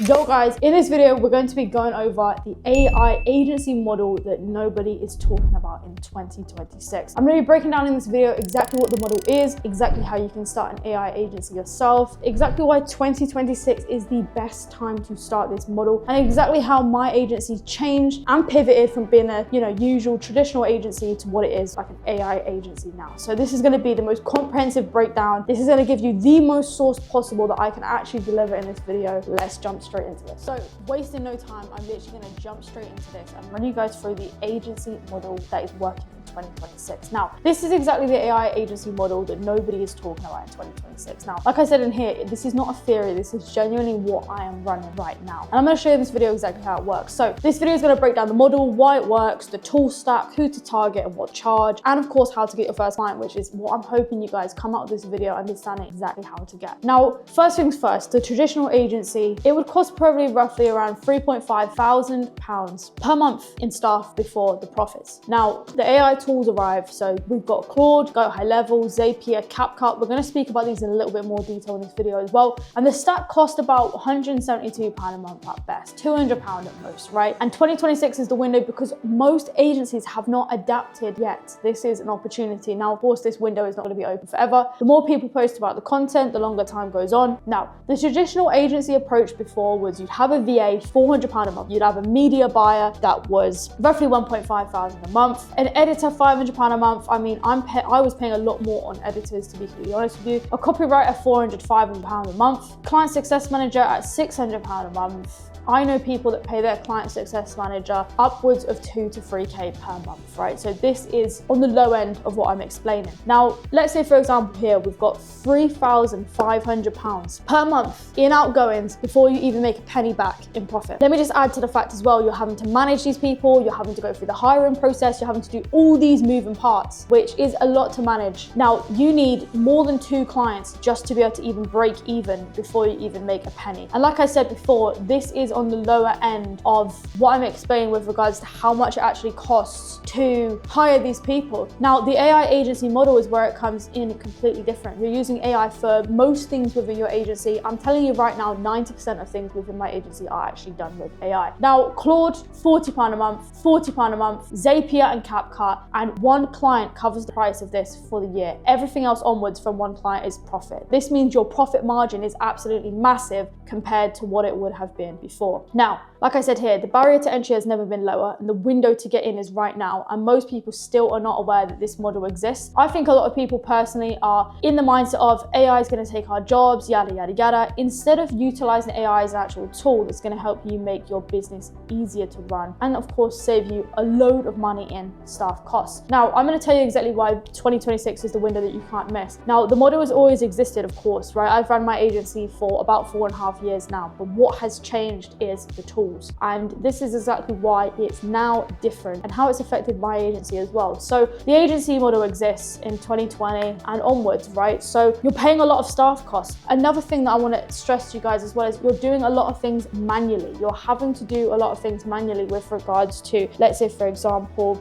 Yo guys, in this video we're going to be going over the AI agency model that nobody is talking about in 2026. I'm going to be breaking down in this video exactly what the model is, exactly how you can start an AI agency yourself, exactly why 2026 is the best time to start this model, and exactly how my agency changed and pivoted from being a usual traditional agency to what it is, like an AI agency now. So this is going to be the most comprehensive breakdown. This is going to give you the most source possible that I can actually deliver in this video. Let's jump straight into it. So wasting no time, I'm literally going to jump straight into this and run you guys through the agency model that is working in 2026. Now, this is exactly the AI agency model that nobody is talking about in 2026. Now, like I said in here, this is not a theory, this is genuinely what I am running right now. And I'm going to show you in this video exactly how it works. So this video is going to break down the model, why it works, the tool stack, who to target and what charge, and of course, how to get your first client, which is what I'm hoping you guys come out of this video understanding exactly how to get. Now, first things first, the traditional agency, it would cost probably roughly around £3,500 per month in staff before the profits. Now, the AI tools arrive. So we've got Claude, Go High Level, Zapier, CapCut. We're going to speak about these in a little bit more detail in this video as well. And the stack cost about £172 a month at best, £200 at most, right? And 2026 is the window because most agencies have not adapted yet. This is an opportunity. Now, of course, this window is not going to be open forever. The more people post about the content, the longer time goes on. Now, the traditional agency approach before was you'd have a VA, £400 a month. You'd have a media buyer that was roughly 1.5 thousand a month. An editor, £500 a month. I mean, I was paying a lot more on editors, to be completely honest with you. A copywriter, £500 a month. Client success manager at £600 a month. I know people that pay their client success manager upwards of 2 to 3K per month, right? So this is on the low end of what I'm explaining. Now, let's say for example here, we've got £3,500 per month in outgoings before you even make a penny back in profit. Let me just add to the fact as well, you're having to manage these people, you're having to go through the hiring process, you're having to do all these moving parts, which is a lot to manage. Now, you need more than 2 clients just to be able to even break even before you even make a penny. And like I said before, this is on the lower end of what I'm explaining with regards to how much it actually costs to hire these people. Now, the AI agency model is where it comes in completely different. You're using AI for most things within your agency. I'm telling you right now, 90% of things within my agency are actually done with AI. Now, Claude, £40 a month, £40 a month, Zapier and CapCut, and one client covers the price of this for the year. Everything else onwards from one client is profit. This means your profit margin is absolutely massive compared to what it would have been before. Now, like I said here, the barrier to entry has never been lower and the window to get in is right now, and most people still are not aware that this model exists. I think a lot of people personally are in the mindset of AI is going to take our jobs, yada, yada, yada, instead of utilizing AI as an actual tool that's going to help you make your business easier to run and of course save you a load of money in staff costs. Now, I'm going to tell you exactly why 2026 is the window that you can't miss. Now, the model has always existed, of course, right? I've run my agency for about 4.5 years now, but what has changed is the tools. And this is exactly why it's now different and how it's affected my agency as well. So the agency model exists in 2020 and onwards, right? So you're paying a lot of staff costs. Another thing that I want to stress to you guys as well is you're doing a lot of things manually. You're having to do a lot of things manually with regards to, let's say for example,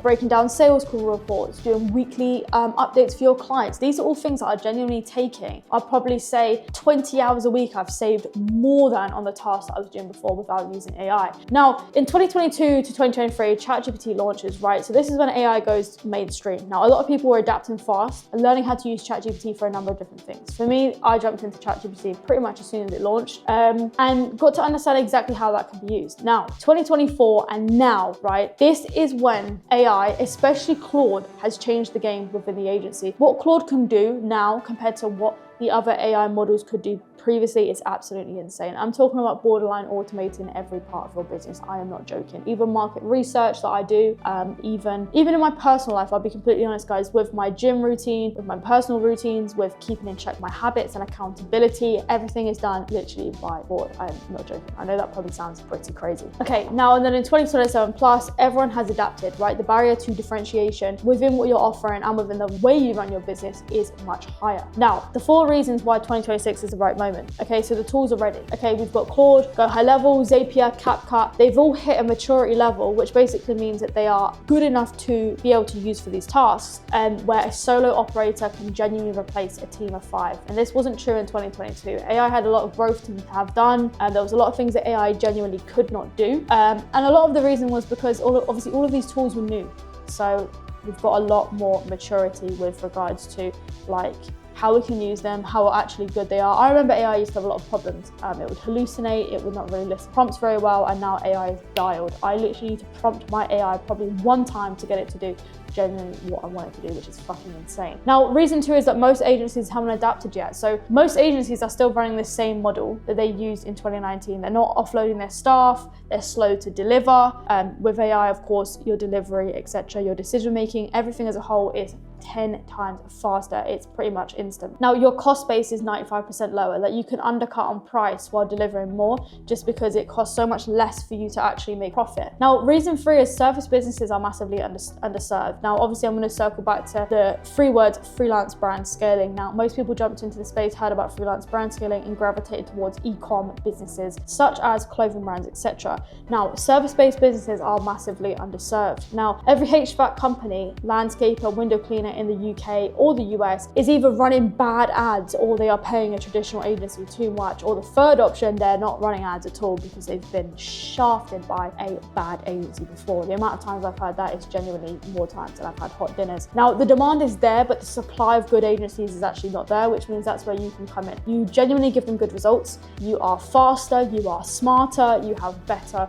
breaking down sales call reports, doing weekly updates for your clients. These are all things that are genuinely taking, I'd probably say 20 hours a week I've saved more than on the tasks that I was doing before without using AI. Now, in 2022 to 2023, ChatGPT launches, right? So this is when AI goes mainstream. Now, a lot of people were adapting fast and learning how to use ChatGPT for a number of different things. For me, I jumped into ChatGPT pretty much as soon as it launched and got to understand exactly how that can be used. Now, 2024 and now, right? This is when AI, especially Claude, has changed the game within the agency. What Claude can do now compared to what the other AI models could do previously is absolutely insane. I'm talking about borderline automating every part of your business. I am not joking. Even market research that I do, even in my personal life, I'll be completely honest, guys, with my gym routine, with my personal routines, with keeping in check my habits and accountability, everything is done literally by board. I am not joking. I know that probably sounds pretty crazy. Okay, now and then in 2027 plus, everyone has adapted, right? The barrier to differentiation within what you're offering and within the way you run your business is much higher. Now, the 4 4 reasons why 2026 is the right moment. Okay, so the tools are ready. Okay, we've got Claude, Go High Level, Zapier, CapCut. They've all hit a maturity level, which basically means that they are good enough to be able to use for these tasks, and where a solo operator can genuinely replace a team of 5. And this wasn't true in 2022. AI had a lot of growth to have done, and there was a lot of things that AI genuinely could not do. And a lot of the reason was because obviously all of these tools were new. So we've got a lot more maturity with regards to like how we can use them, how actually good they are. I remember AI used to have a lot of problems. It would hallucinate, it would not really list prompts very well, and now AI is dialed. I literally need to prompt my AI probably 1 time to get it to do genuinely what I want it to do, which is fucking insane. Now, reason 2 is that most agencies haven't adapted yet. So most agencies are still running the same model that they used in 2019. They're not offloading their staff, they're slow to deliver. With AI, of course, your delivery, etc., your decision making, everything as a whole is 10 times faster. It's pretty much instant. Now, your cost base is 95% lower, that you can undercut on price while delivering more, just because it costs so much less for you to actually make profit. Now, reason 3 is service businesses are massively underserved. Now, obviously, I'm going to circle back to the 3 words, freelance brand scaling. Now, most people jumped into the space, heard about freelance brand scaling, and gravitated towards e-com businesses, such as clothing brands, etc. Now, service-based businesses are massively underserved. Now, every HVAC company, landscaper, window cleaner in the UK or the US is either running bad ads, or they are paying a traditional agency too much, or the third option, they're not running ads at all because they've been shafted by a bad agency before. The amount of times I've heard that is genuinely more times than I've had hot dinners. Now, the demand is there, but the supply of good agencies is actually not there, which means that's where you can come in. You genuinely give them good results, you are faster, you are smarter, you have better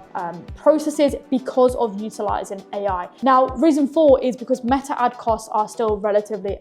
processes because of utilizing AI. Now, reason 4 is because meta ad costs are still relatively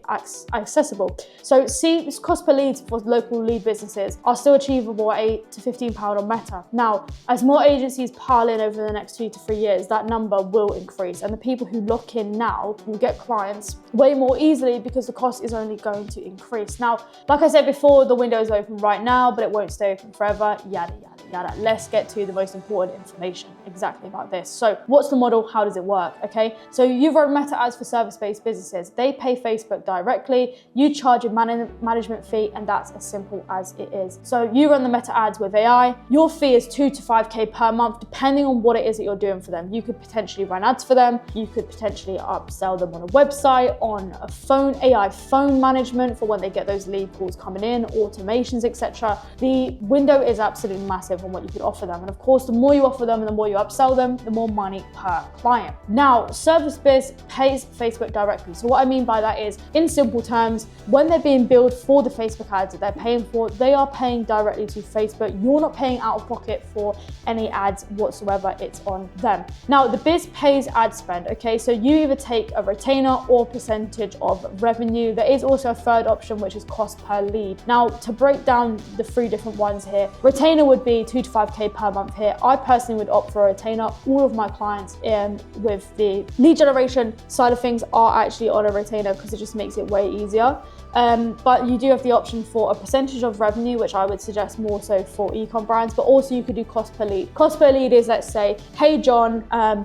accessible. So this cost per lead for local lead businesses are still achievable at £8 to £15 on Meta. Now, as more agencies pile in over the next 2 to 3 years, that number will increase, and the people who lock in now will get clients way more easily because the cost is only going to increase. Now, like I said before, the window is open right now, but it won't stay open forever, yada, yada. Let's get to the most important information exactly about this. So what's the model? How does it work? Okay, so you run meta ads for service-based businesses. They pay Facebook directly, you charge a management fee, and that's as simple as it is. So you run the meta ads with AI. Your fee is 2 to 5K per month, depending on what it is that you're doing for them. You could potentially run ads for them. You could potentially upsell them on a website, on a phone, AI phone management for when they get those lead calls coming in, automations, etc. The window is absolutely massive on what you could offer them. And of course, the more you offer them and the more you upsell them, the more money per client. Now, Service Biz pays Facebook directly. So what I mean by that is, in simple terms, when they're being billed for the Facebook ads that they're paying for, they are paying directly to Facebook. You're not paying out of pocket for any ads whatsoever. It's on them. Now, the Biz pays ad spend. Okay, so you either take a retainer or percentage of revenue. There is also a third option, which is cost per lead. Now, to break down the 3 different ones here, retainer would be 2 to 5K per month here. I personally would opt for a retainer. All of my clients with the lead generation side of things are actually on a retainer because it just makes it way easier. But you do have the option for a percentage of revenue, which I would suggest more so for e-com brands, but also you could do cost per lead. Cost per lead is, let's say, hey John,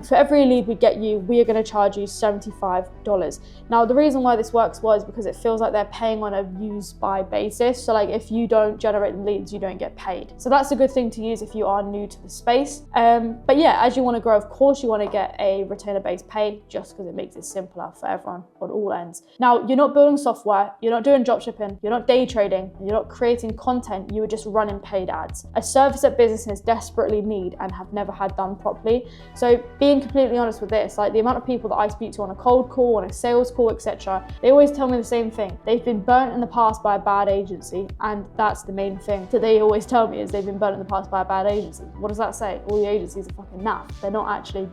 for every lead we get you, we are going to charge you $75. Now, the reason why this works was because it feels like they're paying on a use by basis. So like if you don't generate the leads, you don't get paid. So that's a good thing to use if you are new to the space. But yeah, as you want to grow, of course, you want to get a retainer-based pay just because it makes it simpler for everyone on all ends. Now, you're not building software, you're not doing dropshipping, you're not day trading, and you're not creating content, you are just running paid ads. A service that businesses desperately need and have never had done properly. So being completely honest with this, like the amount of people that I speak to on a cold call, on a sales call, etc., they always tell me the same thing. They've been burnt in the past by a bad agency, and that's the main thing that they always tell me is they've been burnt in the past by a bad agency. What does that say? All the agencies are fucking naff. They're not actually,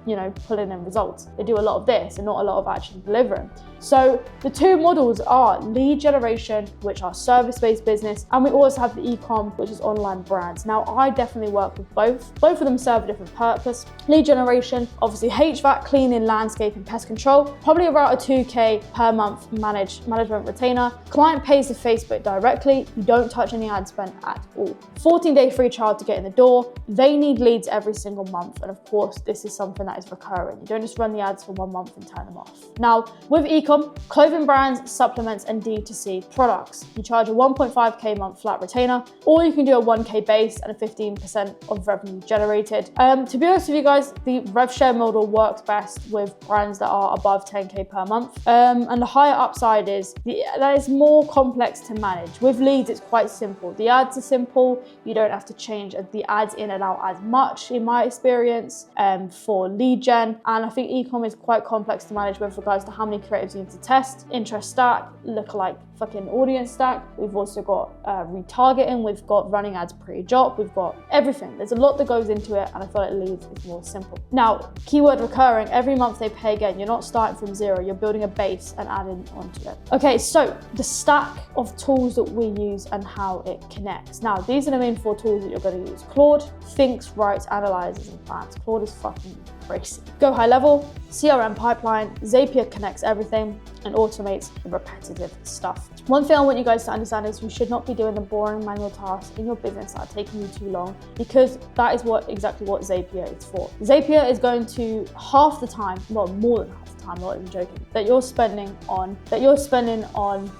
pulling in results. They do a lot of this and not a lot of actually delivering. So the 2 models are lead generation, which are service-based business, and we also have the e-com, which is online brands. Now, I definitely work with both. Both of them serve a different purpose. Lead generation, obviously HVAC, cleaning, landscaping, pest control, probably about a 2K per month management retainer. Client pays the Facebook directly. You don't touch any ad spend at all. 14-day free trial to get in the door. They need leads every single month. And of course, this is something that is recurring. You don't just run the ads for 1 month and turn them off. Now, with e-com, clothing brands, supplements, and D2C agency, products. You charge a 1.5K month flat retainer, or you can do a 1K base and a 15% of revenue generated. To be honest with you guys, the rev share model works best with brands that are above 10K per month. And the higher upside is that is more complex to manage. With leads, it's quite simple. The ads are simple. You don't have to change the ads in and out as much, in my experience, for lead gen. And I think e-com is quite complex to manage with regards to how many creatives you need to test, interest stack, lookalike fucking audience stack. We've also got retargeting, we've got running ads pre-drop, we've got everything. There's a lot that goes into it, and I feel like leads is more simple. Now, keyword recurring, every month they pay again. You're not starting from zero, you're building a base and adding onto it. Okay, so the stack of tools that we use and how it connects. Now, these are the main 4 tools that you're going to use. Claude thinks, writes, analyzes, and plans. Claude is fucking crazy. Go high level, CRM pipeline, Zapier connects everything and automates the repetitive stuff. One thing I want you guys to understand is you should not be doing the boring manual tasks in your business that are taking you too long, because that is exactly what Zapier is for. Zapier is going to half the time, well, more than half the time, I'm not even joking, that you're spending on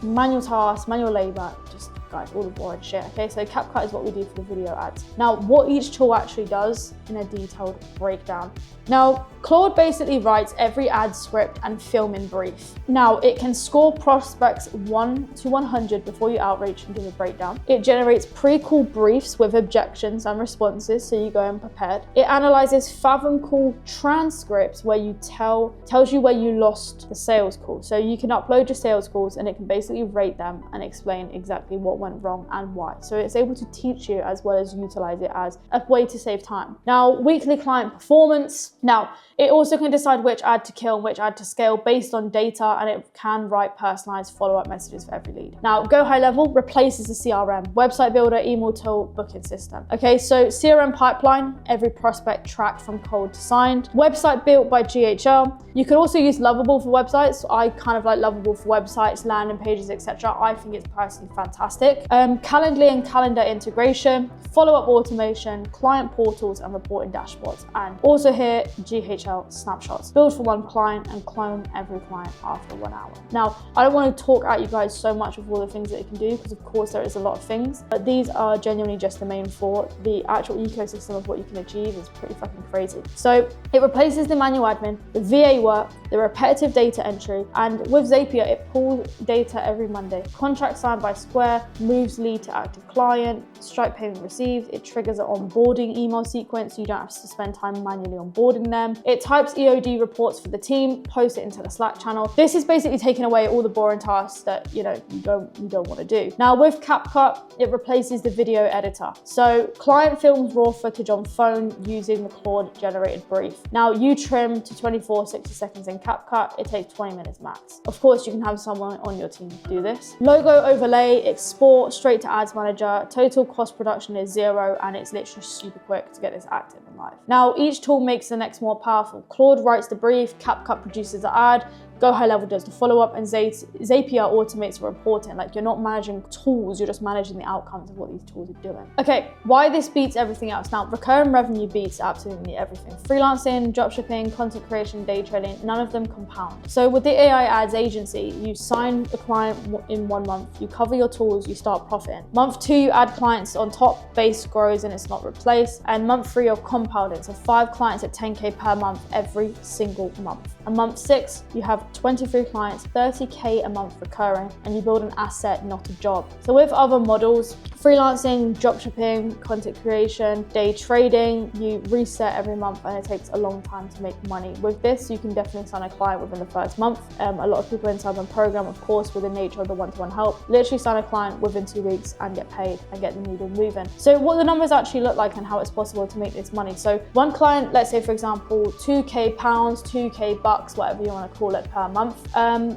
manual tasks, manual labor, just guys, all the boring shit. Okay, so CapCut is what we do for the video ads. Now, what each tool actually does in a detailed breakdown. Now, Claude basically writes every ad script and filming brief. Now, it can score prospects 1 to 100 before you outreach and give a breakdown. It generates pre-call briefs with objections and responses, so you go in prepared. It analyzes Fathom call transcripts where you tells you where you lost the sales call. So you can upload your sales calls and it can basically rate them and explain exactly what went wrong and why. So it's able to teach you as well as utilize it as a way to save time. Now, weekly client performance. Now, it also can decide which ad to kill and which ad to scale based on data, and it can write personalized follow-up messages for every lead. Now, Go High Level replaces the CRM, website builder, email tool, booking system. Okay, so CRM pipeline, every prospect tracked from cold to signed. Website built by GHL. You can also use Lovable for websites. I kind of like Lovable for websites, landing pages, etc. I think it's personally fantastic. Calendly and calendar integration, follow-up automation, client portals, and reporting dashboards. And also here, GHL snapshots. Build for one client and clone every client after 1 hour. Now, I don't want to talk at you guys so much of all the things that it can do, because of course there is a lot of things, but these are genuinely just the main 4. The actual ecosystem of what you can achieve is pretty fucking crazy. So it replaces the manual admin, the VA work, the repetitive data entry, and with Zapier, it pulls data every Monday. Contract signed by Square, moves lead to active client, Stripe payment received, it triggers an onboarding email sequence so you don't have to spend time manually onboarding them. It types EOD reports for the team, posts it into the Slack channel. This is basically taking away all the boring tasks that you don't want to do. Now with CapCut, it replaces the video editor. So client films raw footage on phone using the Claude generated brief. Now you trim to 24, 60 seconds in CapCut, it takes 20 minutes max. Of course, you can have someone on your team do this. Logo overlay, export straight to Ads Manager, total cost production is 0, and it's literally super quick to get this active and live. Now each tool makes the next more powerful. Claude writes the brief, CapCut produces the ad, Go High Level does the follow-up, and Zapier automates the reporting. Like, you're not managing tools, you're just managing the outcomes of what these tools are doing. Okay, why this beats everything else? Now, recurring revenue beats absolutely everything. Freelancing, dropshipping, content creation, day trading, none of them compound. So with the AI ads agency, you sign a client in 1 month, you cover your tools, you start profiting. Month 2, you add clients on top, base grows and it's not replaced. And month 3, you're compounding. So 5 clients at 10K per month every single month. And month 6, you have 23 clients, 30K a month recurring, and you build an asset, not a job. So with other models, freelancing, dropshipping, content creation, day trading, you reset every month and it takes a long time to make money. With this, you can definitely sign a client within the first month. A lot of people inside the program, of course, with the nature of the one-to-one help, literally sign a client within 2 weeks and get paid and get the needle moving. So what the numbers actually look like and how it's possible to make this money. So one client, let's say for example, 2K pounds, 2K bucks, whatever you want to call it, per month.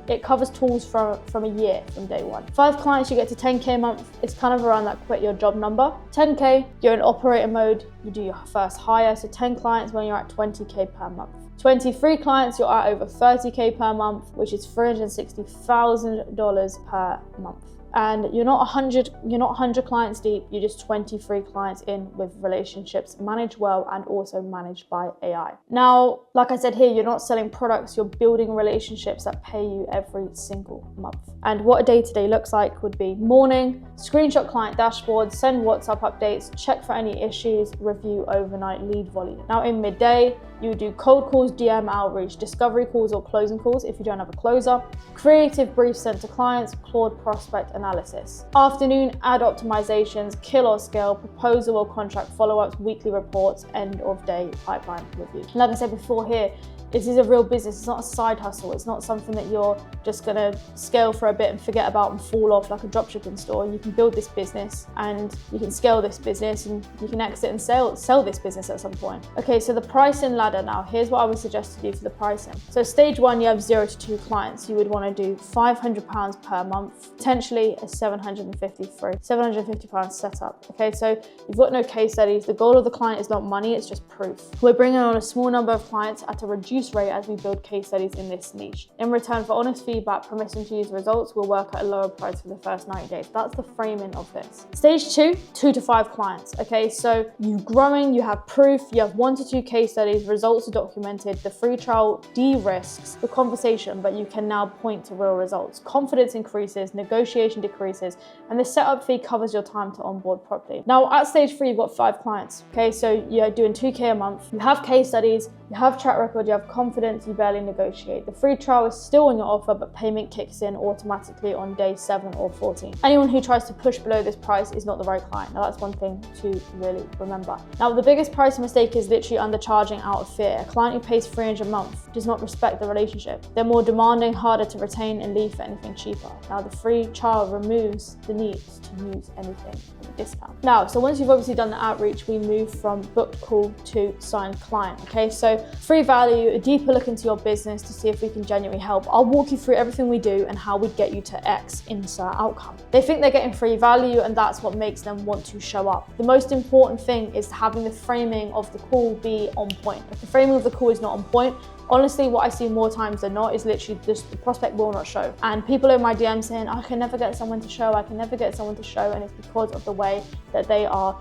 It covers tools from a year from day 1. 5 clients, you get to 10K a month. It's kind of around that quit your job number. 10K, you're in operator mode, you do your first hire. So 10 clients when you're at 20K per month. 23 clients, you're at over 30K per month, which is $360,000 per month. and you're not 100 clients deep, you're just 23 clients in with relationships managed well and also managed by AI. Now, like I said here, you're not selling products, you're building relationships that pay you every single month. And what a day-to-day looks like would be morning, screenshot client dashboard, send WhatsApp updates, check for any issues, review overnight lead volume. Now in midday, you would do cold calls, DM outreach, discovery calls or closing calls if you don't have a closer, creative briefs sent to clients, Claude prospect analysis. Afternoon, ad optimizations, kill or scale, proposal or contract follow-ups, weekly reports, end of day pipeline review. Like I said before here, this is a real business. It's not a side hustle. It's not something that you're just gonna scale for a bit and forget about and fall off like a dropshipping store. You can build this business and you can scale this business and you can exit and sell this business at some point. Okay, so the pricing ladder now, here's what I would suggest to do for the pricing. So stage 1, you have 0 to 2 clients. You would wanna do £500 per month, potentially a £750 setup. Okay, so you've got no case studies. The goal of the client is not money, it's just proof. We're bringing on a small number of clients at a reduced rate as we build case studies in this niche. In return for honest feedback, permission to use results, we'll work at a lower price for the first 90 days. That's the framing of this. Stage 2, 2 to 5 clients. Okay, so you're growing, you have proof, you have 1 to 2 case studies, results are documented, the free trial de-risks the conversation, but you can now point to real results. Confidence increases, negotiation decreases, and the setup fee covers your time to onboard properly. Now at stage 3, you've got 5 clients. Okay, so you're doing 2K a month, you have case studies, you have track record, you have confidence, you barely negotiate. The free trial is still on your offer, but payment kicks in automatically on day 7 or 14. Anyone who tries to push below this price is not the right client. Now that's one thing to really remember. Now the biggest price mistake is literally undercharging out of fear. A client who pays $300 a month does not respect the relationship. They're more demanding, harder to retain, and leave for anything cheaper. Now the free trial removes the need to use anything at a discount. Now, so once you've obviously done the outreach, we move from booked call to signed client. Okay, so free value, a deeper look into your business to see if we can genuinely help. I'll walk you through everything we do and how we get you to X insert outcome. They think they're getting free value and that's what makes them want to show up. The most important thing is having the framing of the call be on point. If the framing of the call is not on point, honestly, what I see more times than not is literally just the prospect will not show. And people in my DM saying, I can never get someone to show, I can never get someone to show. And it's because of the way that they are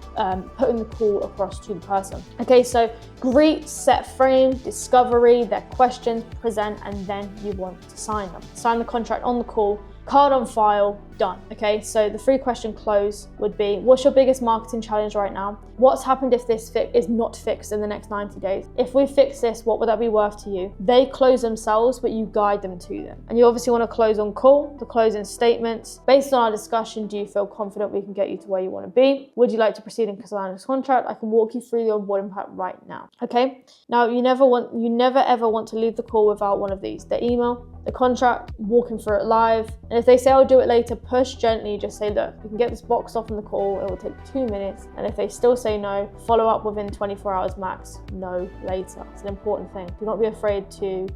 putting the call across to the person. Okay, so greet, set frame, discovery, their questions, present, and then you want to sign them. Sign the contract on the call, card on file, done. Okay, so the 3-question close would be, what's your biggest marketing challenge right now? What's happened if this is not fixed in the next 90 days? If we fix this, what would that be worth to you? They close themselves, but you guide them to them. And you obviously want to close on call, the closing statements. Based on our discussion, do you feel confident we can get you to where you want to be? Would you like to proceed and sign this contract? I can walk you through the onboarding part right now. Okay, now you never ever want to leave the call without one of these: the email, the contract, walking through it live. And if they say I'll do it later, push gently, just say, look, you can get this boxed off in the call, it will take 2 minutes. And if they still say no, follow up within 24 hours max, no later. It's an important thing. Do not be afraid to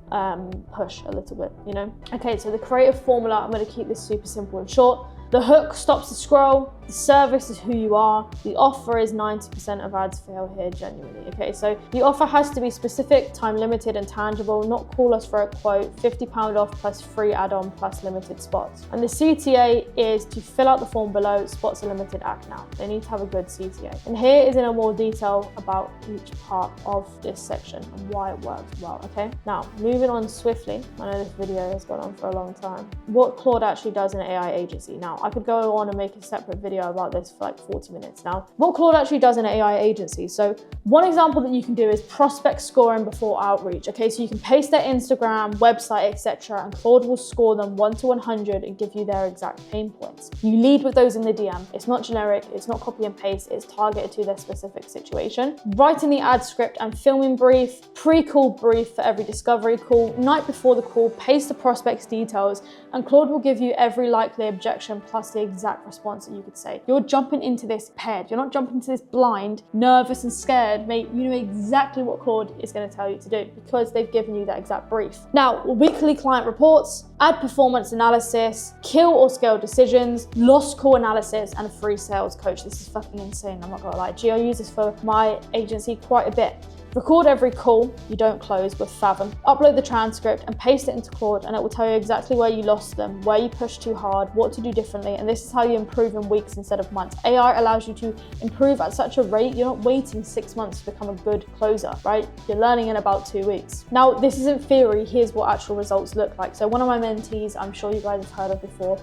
push a little bit, you know? Okay, so the creative formula, I'm gonna keep this super simple and short. The hook stops the scroll, the service is who you are, the offer is 90% of ads fail here genuinely, okay? So the offer has to be specific, time limited and tangible, not call us for a quote, £50 off plus free add-on plus limited spots. And the CTA is to fill out the form below, spots are limited, act now. They need to have a good CTA. And here is in a more detail about each part of this section and why it works well, okay? Now, moving on swiftly, I know this video has gone on for a long time, what Claude actually does in an AI agency. Now, I could go on and make a separate video about this for like 40 minutes now. What Claude actually does in an AI agency. So one example that you can do is prospect scoring before outreach. Okay, so you can paste their Instagram, website, etc., and Claude will score them 1 to 100 and give you their exact pain points. You lead with those in the DM. It's not generic, it's not copy and paste, it's targeted to their specific situation. Writing the ad script and filming brief, pre-call brief for every discovery call, night before the call, paste the prospect's details, and Claude will give you every likely objection plus the exact response that you could say. You're jumping into this paired. You're not jumping into this blind, nervous and scared, mate. You know exactly what Claude is going to tell you to do because they've given you that exact brief. Now, weekly client reports, ad performance analysis, kill or scale decisions, lost call analysis, and a free sales coach. This is fucking insane, I'm not gonna lie. Gee, I use this for my agency quite a bit. Record every call you don't close with Fathom. Upload the transcript and paste it into Claude, and it will tell you exactly where you lost them, where you pushed too hard, what to do differently, and this is how you improve in weeks instead of months. AI allows you to improve at such a rate, you're not waiting 6 months to become a good closer, right? You're learning in about 2 weeks. Now, this isn't theory, here's what actual results look like. So one of my mentees, I'm sure you guys have heard of before,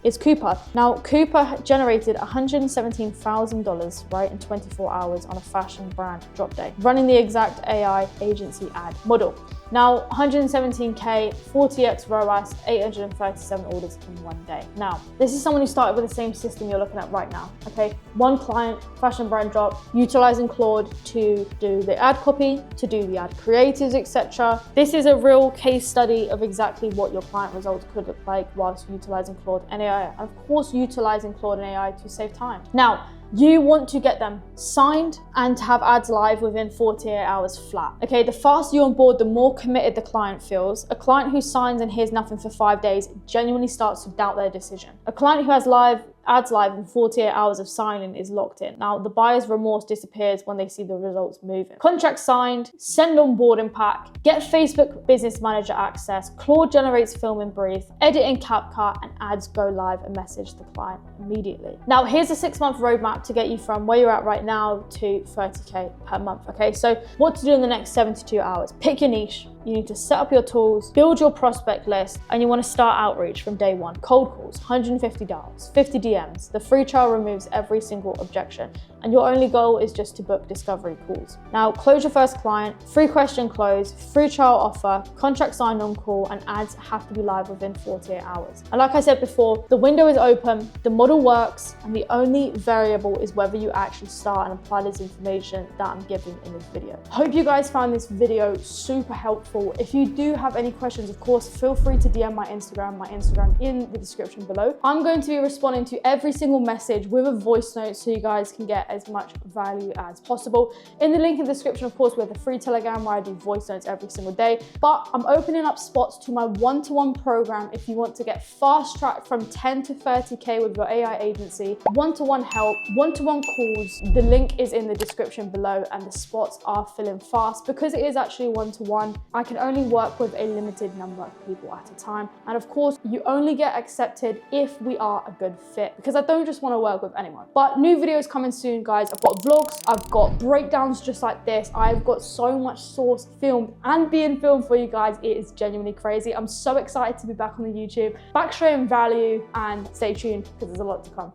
is Cooper. Now, Cooper generated $117,000, right, in 24 hours on a fashion brand drop day, running the exact AI agency ad model. Now, 117K, 40x ROAS, 837 orders in 1 day. Now, this is someone who started with the same system you're looking at right now, okay? One client, fashion brand drop, utilizing Claude to do the ad copy, to do the ad creatives, etc. This is a real case study of exactly what your client results could look like whilst utilizing Claude and AI. And of course, utilizing Claude and AI to save time. Now, you want to get them signed and to have ads live within 48 hours flat. Okay, the faster you're on board, the more committed the client feels. A client who signs and hears nothing for 5 days genuinely starts to doubt their decision. A client who has ads live in 48 hours of signing is locked in. Now, the buyer's remorse disappears when they see the results moving. Contract signed, send onboarding pack, get Facebook Business Manager access, Claude generates film and brief, edit in CapCut, and ads go live and message the client immediately. Now, here's a 6-month roadmap to get you from where you're at right now to 30K per month, okay? So what to do in the next 72 hours? Pick your niche. You need to set up your tools, build your prospect list, and you want to start outreach from day one. Cold calls, 150 dials, 50 DMs. The free trial removes every single objection, and your only goal is just to book discovery calls. Now, close your first client, free question close, free trial offer, contract signed on call, and ads have to be live within 48 hours. And like I said before, the window is open, the model works, and the only variable is whether you actually start and apply this information that I'm giving in this video. Hope you guys found this video super helpful. If you do have any questions, of course, feel free to DM my Instagram in the description below. I'm going to be responding to every single message with a voice note so you guys can get as much value as possible. In the link in the description, of course, we have the free Telegram where I do voice notes every single day, but I'm opening up spots to my one-to-one program if you want to get fast tracked from 10 to 30K with your AI agency, one-to-one help, one-to-one calls. The link is in the description below, and the spots are filling fast because it is actually one-to-one. I can only work with a limited number of people at a time. And of course, you only get accepted if we are a good fit, because I don't just want to work with anyone. But new videos coming soon, guys. I've got vlogs, I've got breakdowns just like this. I've got so much source filmed and being filmed for you guys. It is genuinely crazy. I'm so excited to be back on the YouTube, back showing value, and stay tuned because there's a lot to come.